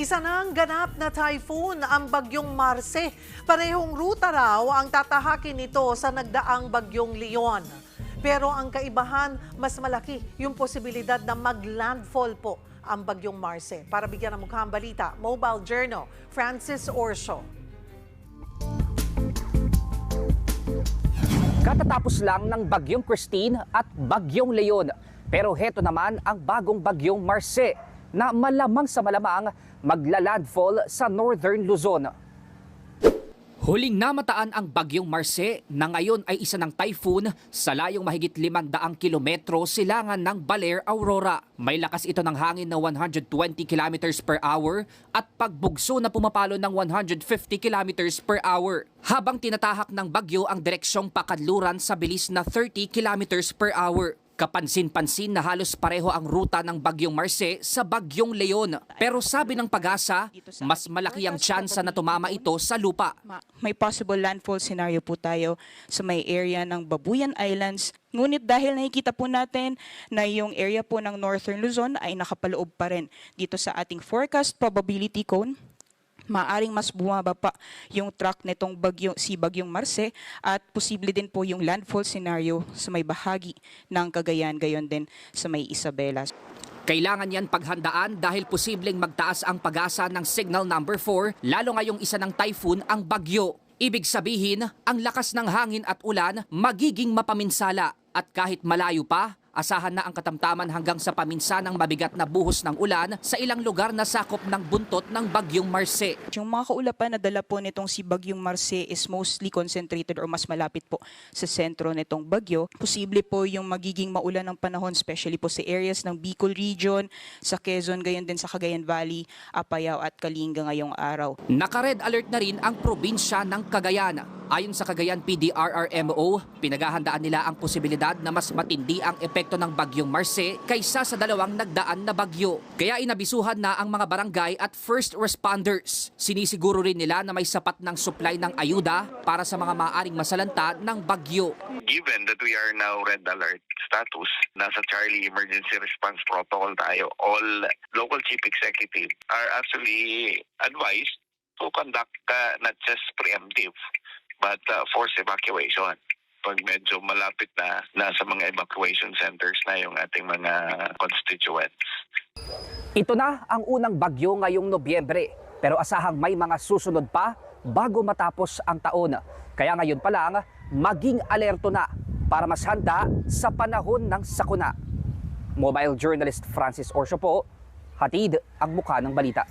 Isa nang ganap na typhoon ang bagyong Marce. Parehong ruta raw ang tatahakin nito sa nagdaang bagyong Leon. Pero ang kaibahan, mas malaki yung posibilidad na mag-landfall po ang bagyong Marce. Para bigyan ng mukhang balita, Mobile Journal, Francis Orso. Katatapos lang ng bagyong Christine at bagyong Leon. Pero heto naman ang bagong bagyong Marce na malamang sa malamang magla-landfall sa Northern Luzon. Huling namataan ang bagyong Marce na ngayon ay isa ng typhoon sa layong mahigit 500 kilometro silangan ng Baler, Aurora. May lakas ito ng hangin na 120 kilometers per hour at pagbugso na pumapalo ng 150 kilometers per hour. Habang tinatahak ng bagyo ang direksyong pakadluran sa bilis na 30 kilometers per hour. Kapansin-pansin na halos pareho ang ruta ng bagyong Marce sa bagyong Leon. Pero sabi ng Pag-asa, mas malaki ang tsansa na tumama ito sa lupa. May possible landfall scenario po tayo sa may area ng Babuyan Islands. Ngunit dahil nakikita po natin na yung area po ng Northern Luzon ay nakapaloob pa rin dito sa ating forecast probability cone, maaring mas bumaba pa yung track nitong bagyong Marce at posible din po yung landfall scenario sa may bahagi ng Cagayan, gayon din sa may Isabela. Kailangan yan paghandaan dahil posibleng magtaas ang pag-asa ng signal number 4 lalo ngayong isa ng typhoon ang bagyo. Ibig sabihin, ang lakas ng hangin at ulan magiging mapaminsala at kahit malayo pa, asahan na ang katamtaman hanggang sa paminsanang mabigat na buhos ng ulan sa ilang lugar na sakop ng buntot ng bagyong Marce. Yung mga kaulapan na dala po nitong si bagyong Marce is mostly concentrated or mas malapit po sa sentro nitong bagyo. Posible po yung magiging maulan ng panahon, especially po sa areas ng Bicol region, sa Quezon, gayon din sa Cagayan Valley, Apayao at Kalinga ngayong araw. Naka-red alert na rin ang probinsya ng Cagayan. Ayon sa Cagayan PDRRMO, pinaghahandaan nila ang posibilidad na mas matindi ang epekto ng bagyong Marce kaysa sa dalawang nagdaan na bagyo. Kaya inabisuhan na ang mga barangay at first responders. Sinisiguro rin nila na may sapat ng supply ng ayuda para sa mga maaring masalanta ng bagyo. Given that we are now red alert status, nasa Charlie Emergency Response Protocol tayo, all local chief executive are actually advised to conduct not just preemptive, but forced evacuation. Pag medyo malapit na nasa mga evacuation centers na yung ating mga constituents. Ito na ang unang bagyo ngayong Nobyembre, pero asahang may mga susunod pa bago matapos ang taon. Kaya ngayon pa lang, maging alerto na para mas handa sa panahon ng sakuna. Mobile journalist Francis Orso po, hatid ang mukha ng balita.